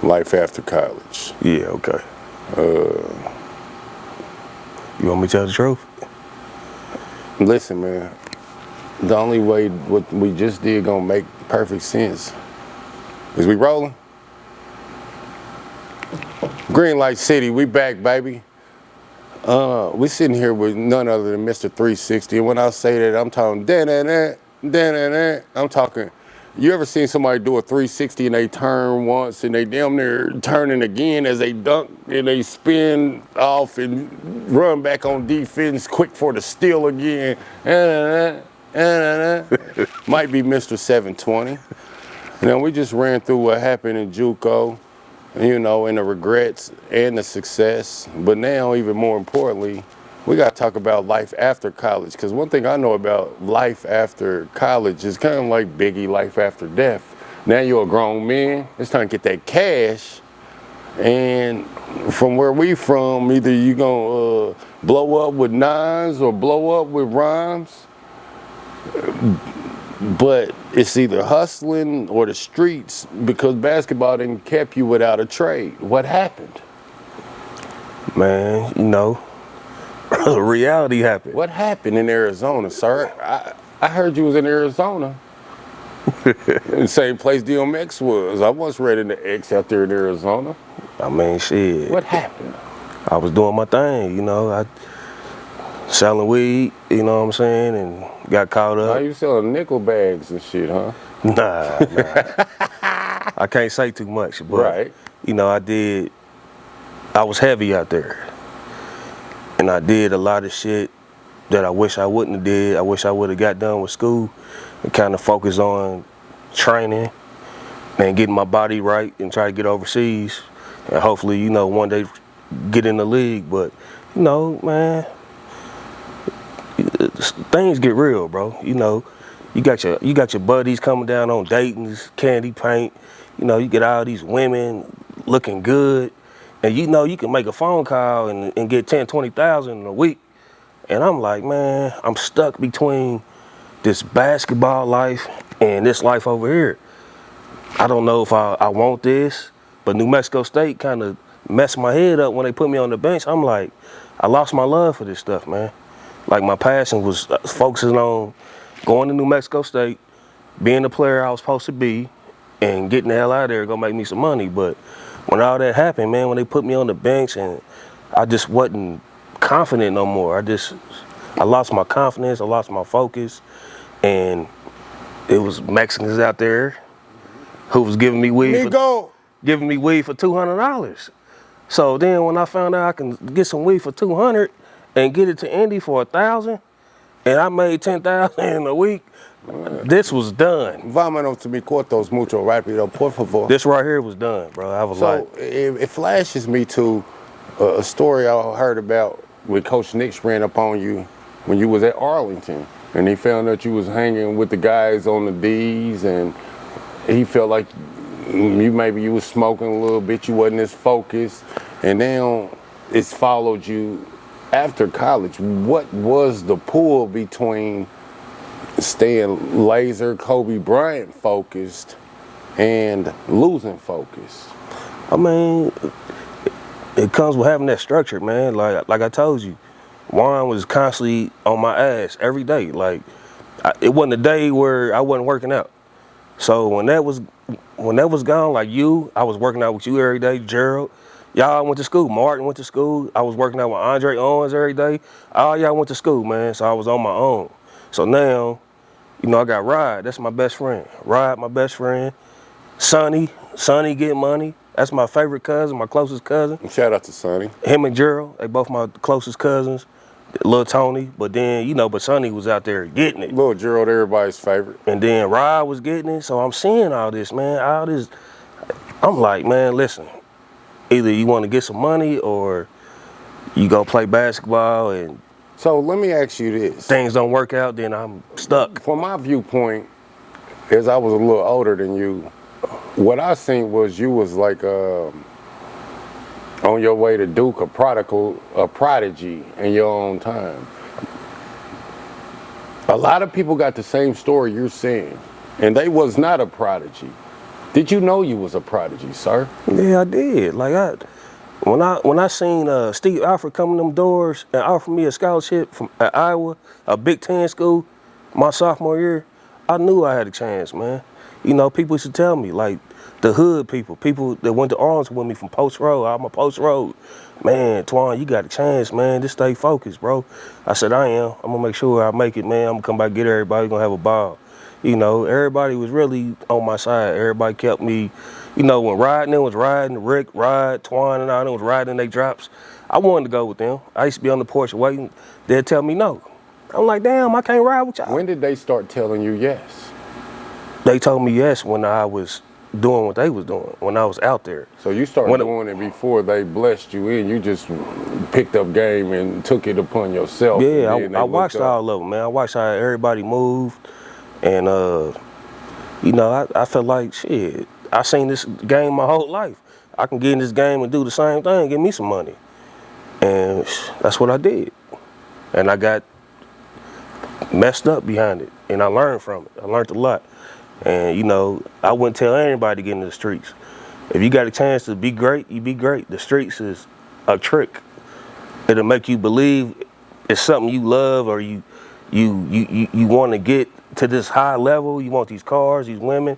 Life after college. Yeah, okay. You want me to tell the truth? Listen, man. The only way what we just did gonna make perfect sense. Is we rolling? Green Light City, we back, baby. We sitting here with none other than Mr. 360. And when I say that, I'm talking da-da-da. I'm talking, you ever seen somebody do a 360 and they turn once and they damn near turning again as they dunk and they spin off and run back on defense quick for the steal again? Might be Mr. 720. Now, we just ran through what happened in JUCO, you know, and the regrets and the success. But now, even more importantly, we got to talk about life after college. Because one thing I know about life after college is kind of like Biggie, life after death. Now you're a grown man. It's time to get that cash. And from where we from, either you going to blow up with nines or blow up with rhymes. But it's either hustling or the streets, because basketball didn't kept you without a trade. What happened? Man, you know, reality happened. What happened in Arizona, sir? I heard you was in Arizona. In the same place DMX was. I once read in the X out there in Arizona. I mean, shit. What happened? I was doing my thing, you know. I selling weed, you know what I'm saying, and got caught up. How you selling nickel bags and shit, huh? Nah. I can't say too much, but right. You know, I was heavy out there. And I did a lot of shit that I wish I wouldn't have did. I wish I would have got done with school and kind of focused on training and getting my body right and try to get overseas. And hopefully, you know, one day get in the league. But, you know, man, things get real, bro. You know, you got your buddies coming down on Dayton's, candy paint. You know, you get all these women looking good. And you know you can make a phone call and get 10, 20,000 in a week. And I'm like, man, I'm stuck between this basketball life and this life over here. I don't know if I want this, but New Mexico State kind of messed my head up when they put me on the bench. I'm like, I lost my love for this stuff, man. Like, my passion was focusing on going to New Mexico State, being the player I was supposed to be, and getting the hell out of there, go make me some money. But when all that happened, man, when they put me on the bench and I just wasn't confident no more. I lost my confidence, I lost my focus, and it was Mexicans out there who was giving me weed for $200. So then when I found out I can get some weed for $200 and get it to Indy for $1,000, and I made $10,000 in a week, this was done. Vámonos to mi cortos mucho rápido, por favor. This right here was done, bro. I was like, it flashes me to a story I heard about when Coach Nix ran up on you when you was at Arlington, and he found that you was hanging with the guys on the D's, and he felt like you was smoking a little bit, you wasn't as focused, and then it's followed you after college. What was the pull between staying laser Kobe Bryant focused and losing focus? I mean, it comes with having that structure, man. Like I told you, Juan was constantly on my ass every day. Like, it wasn't a day where I wasn't working out. So when that was gone, like I was working out with you every day. Gerald, y'all went to school. Martin went to school. I was working out with Andre Owens every day. All y'all went to school, man. So I was on my own. So now, you know, I got Rod. That's my best friend. Rod, my best friend. Sonny get money. That's my favorite cousin, my closest cousin. Shout out to Sonny. Him and Gerald, they both my closest cousins. Lil Tony, but then, you know, but Sonny was out there getting it. Lil Gerald, everybody's favorite. And then Rod was getting it, so I'm seeing all this, man, I'm like, man, listen, either you want to get some money or you go play basketball, and so let me ask you this. Things don't work out, then I'm stuck. From my viewpoint, as I was a little older than you, what I seen was you was like on your way to Duke, a prodigy in your own time. A lot of people got the same story you're saying, and they was not a prodigy. Did you know you was a prodigy, sir? Yeah, I did. When I seen Steve Alford come in them doors and offer me a scholarship from at Iowa, a Big Ten school, my sophomore year, I knew I had a chance, man. You know, people used to tell me, like, the hood people that went to Arlington with me from Post Road, I'm a Post Road. Man, Twan, you got a chance, man. Just stay focused, bro. I said, I am. I'm gonna make sure I make it, man. I'm gonna come back, get everybody, gonna have a ball. You know, everybody was really on my side. Everybody kept me, you know, when riding, was riding, Rick, Rod, Twan, and all them was riding in they drops. I wanted to go with them. I used to be on the porch waiting. They'd tell me no. I'm like, damn, I can't ride with y'all. When did they start telling you yes? They told me yes when I was doing what they was doing, when I was out there. So you started doing it before they blessed you in. You just picked up game and took it upon yourself. Yeah, I watched all of them, man. I watched how everybody moved. And, you know, I felt like, shit, I seen this game my whole life. I can get in this game and do the same thing, get me some money. And that's what I did. And I got messed up behind it. And I learned from it. I learned a lot. And, you know, I wouldn't tell anybody to get in the streets. If you got a chance to be great, you be great. The streets is a trick. It'll make you believe it's something you love or you want to get to this high level. You want these cars, these women.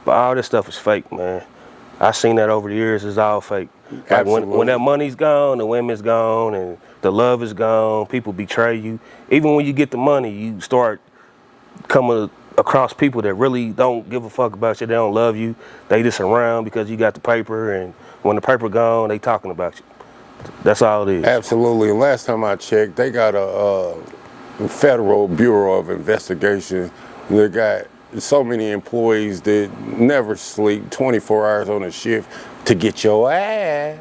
But all this stuff is fake, man. I seen that over the years. It's all fake. Like when that money's gone, the women's gone, and the love is gone, people betray you. Even when you get the money, you start coming across people that really don't give a fuck about you. They don't love you. They just around because you got the paper, and when the paper gone, they talking about you. That's all it is. Absolutely. And last time I checked, they got a Federal Bureau of Investigation. They got so many employees that never sleep 24 hours on a shift to get your ass.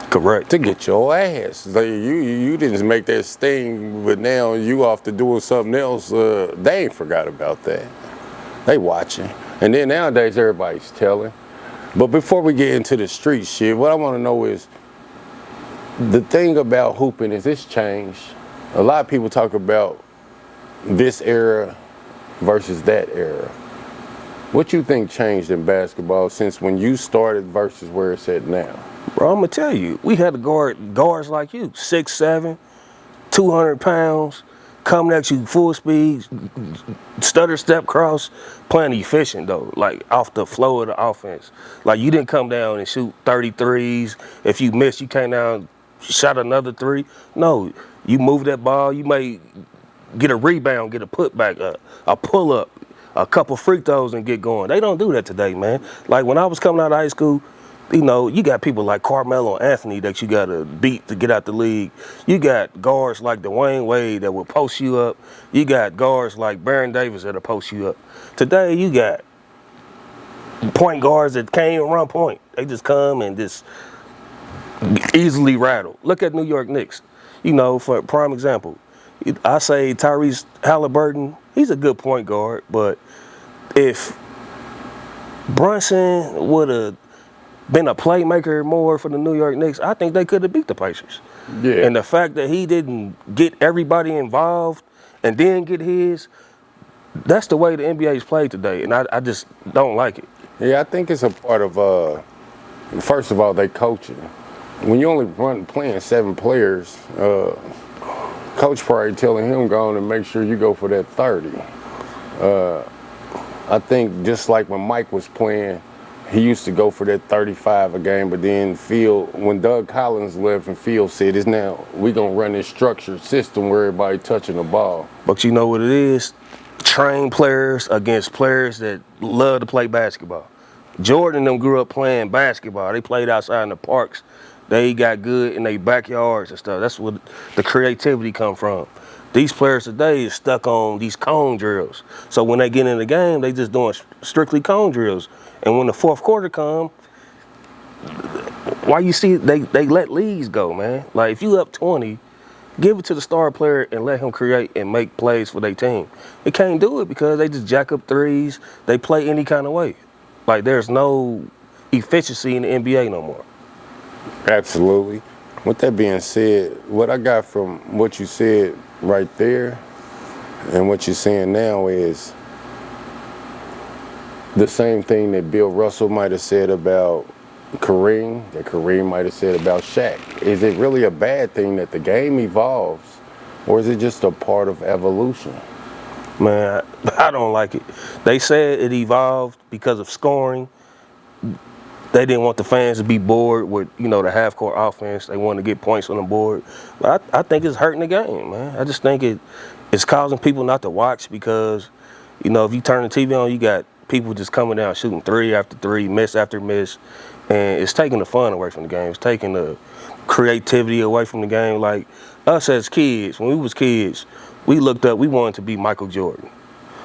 Correct. To get your ass. Like you didn't make that sting, but now you off to doing something else. They ain't forgot about that. They watching. And then nowadays everybody's telling. But before we get into the street shit, what I want to know is the thing about hooping is it's changed. A lot of people talk about this era versus that era. What you think changed in basketball since when you started versus where it's at now? Bro, I'm gonna tell you, we had to guard guards like you, 6'7", 200 pounds, coming at you full speed, stutter step cross, playing efficient though, like off the flow of the offense. Like you didn't come down and shoot 33s. If you missed, you came down, shot another 3. No, you move that ball, you may get a rebound, get a putback, a pull up, a couple free throws and get going. They don't do that today, man. Like when I was coming out of high school, you know, you got people like Carmelo Anthony that you got to beat to get out the league. You got guards like Dwayne Wade that will post you up. You got guards like Baron Davis that'll post you up. Today, you got point guards that can't even run point. They just come and just easily rattle. Look at New York Knicks. You know, for a prime example, I say Tyrese Halliburton, he's a good point guard, but if Brunson would have been a playmaker more for the New York Knicks, I think they could have beat the Pacers. Yeah. And the fact that he didn't get everybody involved and then get his, that's the way the NBA is played today, and I just don't like it. Yeah, I think it's a part of, first of all, they coaching. When you only playing 7 players, coach probably telling him go on and make sure you go for that 30. I think just like when Mike was playing, he used to go for that 35 a game, but then when Doug Collins left and Phil said, "It's now we gonna run this structured system where everybody touching the ball." But you know what it is? Trained players against players that love to play basketball. Jordan and them grew up playing basketball. They played outside in the parks. They got good in their backyards and stuff. That's where the creativity come from. These players today is stuck on these cone drills. So when they get in the game, they just doing strictly cone drills. And when the fourth quarter come, why you see they let leads go, man? Like if you up 20, give it to the star player and let him create and make plays for their team. They can't do it because they just jack up threes. They play any kind of way. Like there's no efficiency in the NBA no more. Absolutely. With that being said, what I got from what you said right there and what you're saying now is the same thing that Bill Russell might have said about Kareem, that Kareem might have said about Shaq? Is it really a bad thing that the game evolves, or is it just a part of evolution? Man, I don't like it. They said it evolved because of scoring. They didn't want the fans to be bored with, the half-court offense. They wanted to get points on the board. But I think it's hurting the game, man. I just think it's causing people not to watch because, if you turn the TV on, you got people just coming down shooting three after three, miss after miss, and it's taking the fun away from the game. It's taking the creativity away from the game. Like us as kids, when we was kids, we looked up, we wanted to be Michael Jordan.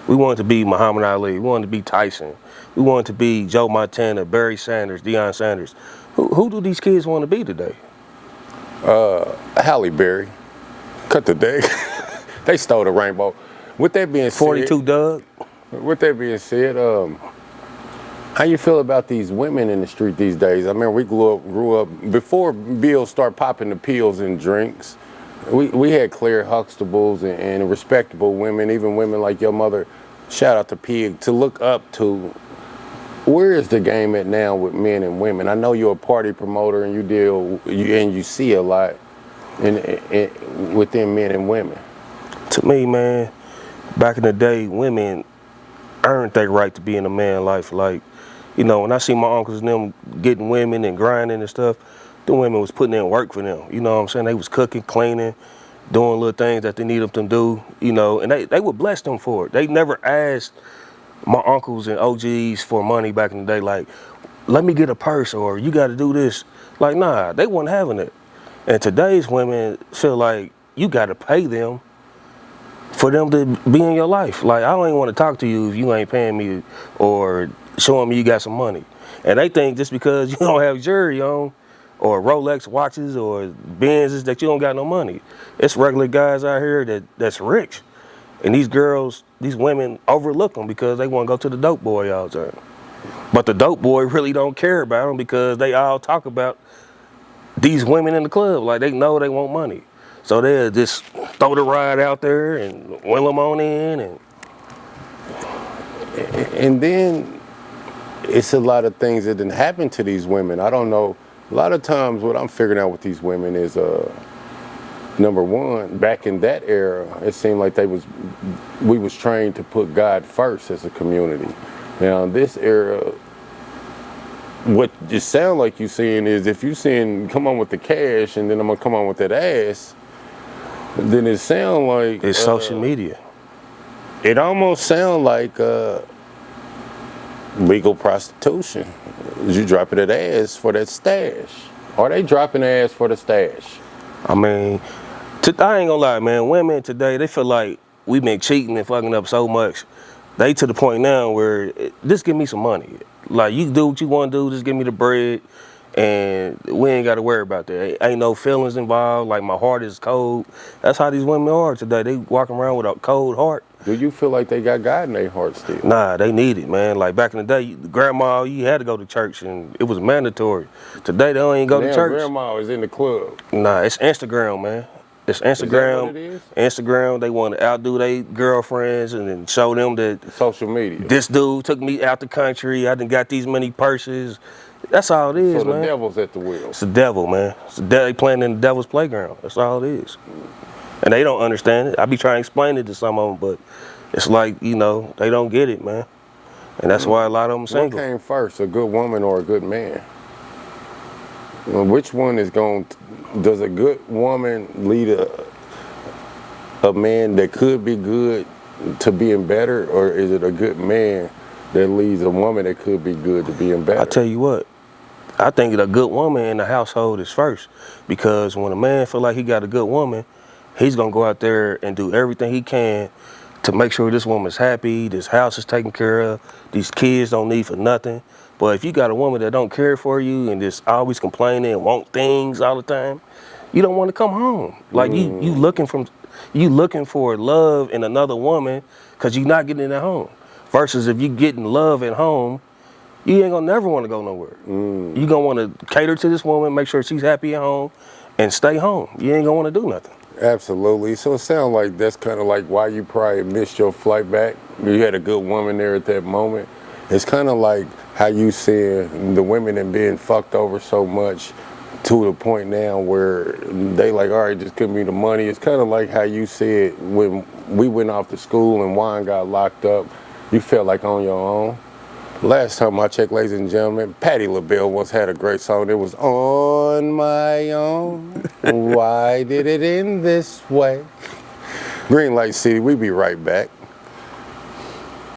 We wanted to be Muhammad Ali. We wanted to be Tyson. We wanted to be Joe Montana, Barry Sanders, Deion Sanders. Who do these kids want to be today? Halle Berry. Cut the deck. They stole the rainbow. With that being said, 42 Doug. With that being said, how you feel about these women in the street these days? I mean, we grew up before Bill started popping the pills and drinks. We had Claire Huxtables and respectable women, even women like your mother, shout out to Pig, to look up to. Where is the game at now with men and women? I know you're a party promoter and you see a lot within men and women. To me, man, back in the day, women earned their right to be in a man's life. Like, when I see my uncles and them getting women and grinding and stuff, the women was putting in work for them. You know what I'm saying? They was cooking, cleaning, doing little things that they needed them to do, and they would bless them for it. They never asked my uncles and OGs for money back in the day, like, let me get a purse or you got to do this. Like, nah, they weren't having it. And today's women feel like you got to pay them for them to be in your life. Like, I don't even want to talk to you if you ain't paying me or showing me you got some money. And they think just because you don't have jewelry on or Rolex watches or Benzes that you don't got no money. It's regular guys out here that's rich. And these girls, these women overlook them because they want to go to the dope boy all the time. But the dope boy really don't care about them because they all talk about these women in the club. Like, they know they want money. So they'll just throw the ride out there and wheel them on in. And then it's a lot of things that didn't happen to these women. I don't know. A lot of times what I'm figuring out with these women is, number one, back in that era, it seemed like we was trained to put God first as a community. Now, in this era, what it sounds like you saying is if you saying come on with the cash and then I'm gonna come on with that ass, then it sounds like It's social media. It almost sounds like legal prostitution. You dropping that ass for that stash. Are they dropping the ass for the stash? I mean, I ain't gonna lie, man. Women today, they feel like we've been cheating and fucking up so much. They to the point now where just give me some money. Like, you do what you want to do, just give me the bread, and we ain't got to worry about that. Ain't no feelings involved. Like, my heart is cold. That's how these women are today. They walking around with a cold heart. Do you feel like they got God in their heart still? Nah, they need it, man. Like, back in the day, grandma, you had to go to church, and it was mandatory. Today, they don't even go to church. Grandma is in the club. Nah, it's Instagram, man. It's Instagram. Is that what it is? Instagram, they want to outdo their girlfriends and then show them that Social media. this dude took me out the country. I done got these many purses. That's all it is, So the man. devil's at the wheel. It's the devil, man. They playing in the devil's playground. That's all it is. And they don't understand it. I be trying to explain it to some of them, but it's like, they don't get it, man. And that's why a lot of them single. What came first, a good woman or a good man? Well, which one is going? Does a good woman lead a man that could be good to being better, or is it a good man that leads a woman that could be good to being better? I tell you what, I think a good woman in the household is first, because when a man feel like he got a good woman, he's gonna go out there and do everything he can to make sure this woman's happy, this house is taken care of, these kids don't need for nothing. But if you got a woman that don't care for you and just always complaining and want things all the time, you don't want to come home. Like, you looking for love in another woman because you're not getting it at home. Versus if you getting love at home, you ain't gonna never want to go nowhere. You gonna want to cater to this woman, make sure she's happy at home, and stay home. You ain't gonna want to do nothing. Absolutely. So it sounds like that's kind of like why you probably missed your flight back. You had a good woman there at that moment. It's kind of like how you said the women and being fucked over so much to the point now where they like, all right, just give me the money. It's kind of like how you said when we went off to school and Juan got locked up, you felt like on your own. Last time I checked, ladies and gentlemen, Patti LaBelle once had a great song. It was On My Own. Why did it end this way? Green Light City, we be right back.